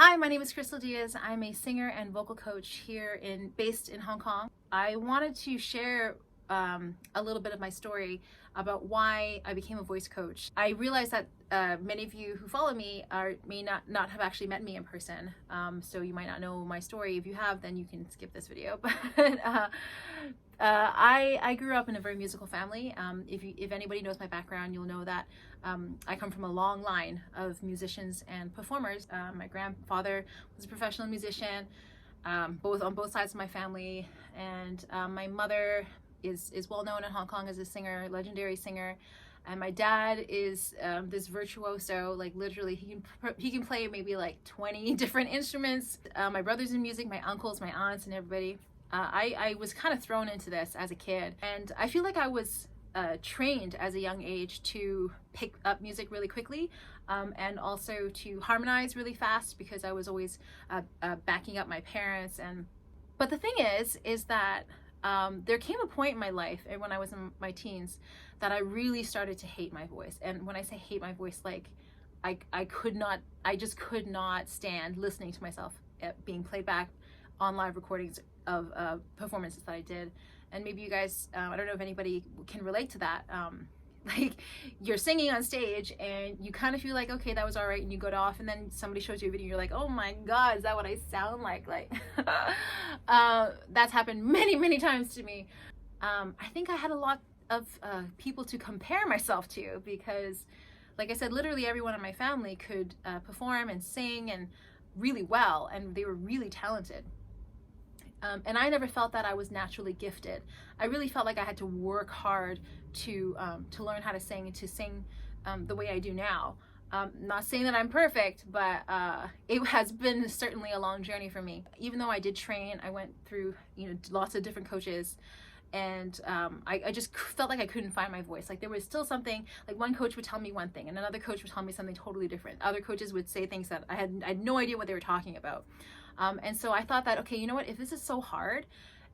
Hi, my name is Crystal Diaz. I'm a singer and vocal coach based in Hong Kong. I wanted to share a little bit of my story about why I became a voice coach. I realize that many of you who follow me may not have actually met me in person, so you might not know my story. If you have, then you can skip this video. But I grew up in a very musical family. If anybody knows my background, you'll know that I come from a long line of musicians and performers. My grandfather was a professional musician, on both sides of my family, and my mother is well known in Hong Kong as a singer, legendary singer. And my dad is this virtuoso, like literally he can play maybe like 20 different instruments. My brother's in music, my uncles, my aunts, and everybody. I was kind of thrown into this as a kid, and I feel like I was trained as a young age to pick up music really quickly, and also to harmonize really fast because I was always backing up my parents. But the thing is that there came a point in my life, and when I was in my teens, that I really started to hate my voice. And when I say hate my voice, like I just could not stand listening to myself being played back on live recordings of performances that I did. And maybe you guys, I don't know if anybody can relate to that. Like you're singing on stage and you kind of feel like, okay, that was all right, and you go off, and then somebody shows you a video and you're like, oh my God, is that what I sound like? That's happened many times to me. I think I had a lot of people to compare myself to because, like I said, literally everyone in my family could perform and sing and really well, and they were really talented. And I never felt that I was naturally gifted. I really felt like I had to work hard to learn how to sing and to sing the way I do now. Not saying that I'm perfect, but it has been certainly a long journey for me. Even though I did train, I went through lots of different coaches, and I just felt like I couldn't find my voice. Like there was still something, like one coach would tell me one thing and another coach would tell me something totally different. Other coaches would say things that I had no idea what they were talking about. And so I thought that, okay, you know what, if this is so hard,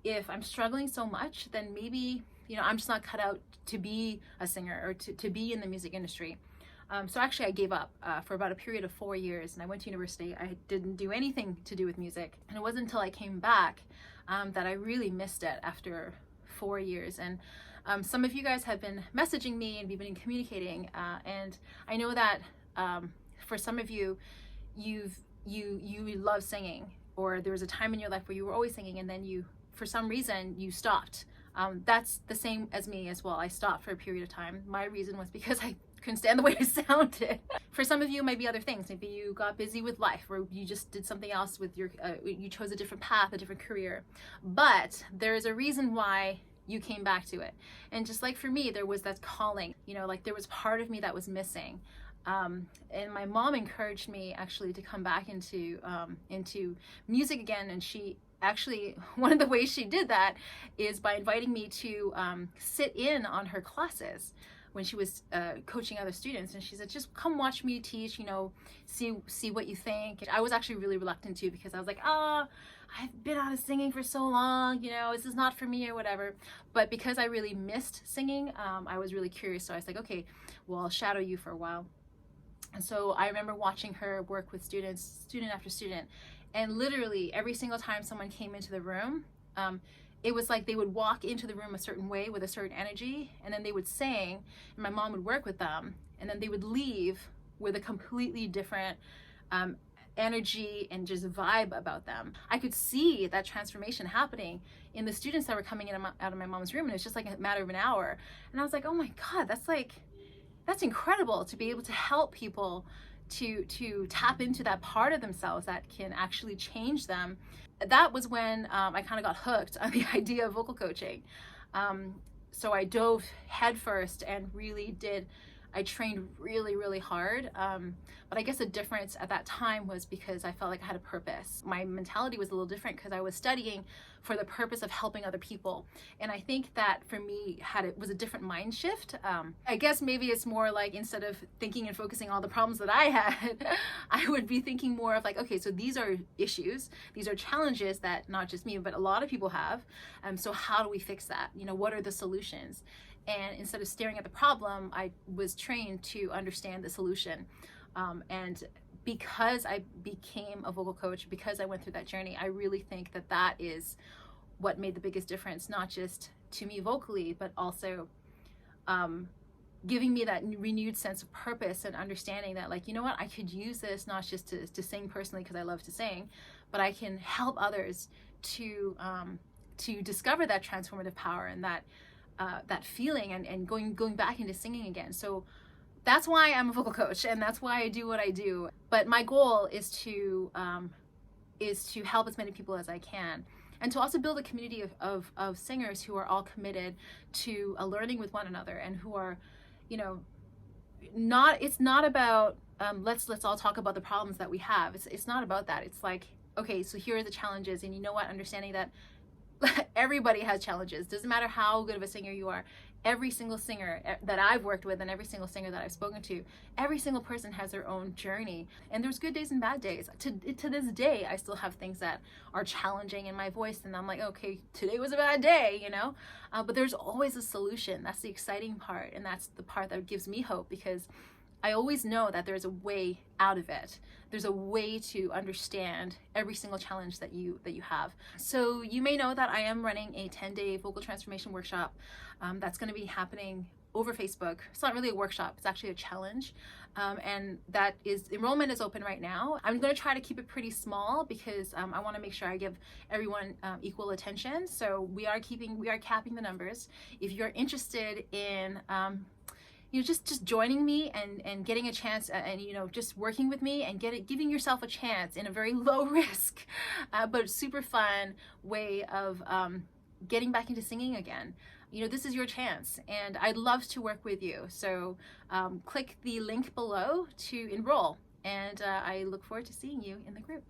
if I'm struggling so much, then maybe, I'm just not cut out to be a singer or to be in the music industry. So actually I gave up for about a period of 4 years, and I went to university. I didn't do anything to do with music. And it wasn't until I came back that I really missed it after 4 years. And some of you guys have been messaging me and we've been communicating. And I know that for some of you, you love singing, or there was a time in your life where you were always singing and then for some reason you stopped. That's the same as me as well. I stopped for a period of time. My reason was because I couldn't stand the way I sounded. For some of you, it might be other things. Maybe you got busy with life, or you just did something else with you chose a different path, a different career. But there is a reason why you came back to it. And just like for me, there was that calling, like there was part of me that was missing. And my mom encouraged me actually to come back into music again. And she actually, one of the ways she did that is by inviting me to sit in on her classes when she was coaching other students. And she said, just come watch me teach, see what you think. I was actually really reluctant to, because I was like, I've been out of singing for so long, this is not for me or whatever. But because I really missed singing, I was really curious. So I was like, okay, well, I'll shadow you for a while. And so I remember watching her work with student after student, and literally every single time someone came into the room, it was like they would walk into the room a certain way with a certain energy, and then they would sing, and my mom would work with them, and then they would leave with a completely different energy and just vibe about them. I could see that transformation happening in the students that were coming in out of my mom's room, and it was just like a matter of an hour. And I was like, oh my God, that's incredible to be able to help people to tap into that part of themselves that can actually change them. That was when I kind of got hooked on the idea of vocal coaching. So I dove headfirst and I trained really hard. But I guess the difference at that time was because I felt like I had a purpose. My mentality was a little different because I was studying for the purpose of helping other people. And I think that for me it was a different mind shift. I guess maybe it's more like, instead of thinking and focusing on all the problems that I had, I would be thinking more of like, okay, so these are issues, these are challenges that not just me, but a lot of people have. So how do we fix that? What are the solutions? And instead of staring at the problem, I was trained to understand the solution. And because I became a vocal coach, because I went through that journey, I really think that that is what made the biggest difference, not just to me vocally, but also giving me that renewed sense of purpose and understanding that, like, you know what, I could use this not just to sing personally because I love to sing, but I can help others to discover that transformative power and that feeling, and going back into singing again. So that's why I'm a vocal coach, and that's why I do what I do. But my goal is to help as many people as I can, and to also build a community of singers who are all committed to learning with one another, and who are, you know, it's not about let's all talk about the problems that we have. It's not about that. It's like, okay, so here are the challenges, and you know what, understanding that everybody has challenges. Doesn't matter how good of a singer you are. Every single singer that I've worked with, and every single singer that I've spoken to, every single person has their own journey. And there's good days and bad days. To this day, I still have things that are challenging in my voice, and I'm like, okay, today was a bad day, you know? But there's always a solution. That's the exciting part, and that's the part that gives me hope, because I always know that there's a way out of it. There's a way to understand every single challenge that you have. So you may know that I am running a 10-day vocal transformation workshop that's going to be happening over Facebook. It's not really a workshop, it's actually a challenge. And enrollment is open right now. I'm going to try to keep it pretty small, because I want to make sure I give everyone equal attention. So we are capping the numbers. If you're interested in just joining me and getting a chance, and just working with me and giving yourself a chance in a very low risk but super fun way of getting back into singing again. This is your chance, and I'd love to work with you. So click the link below to enroll, and I look forward to seeing you in the group.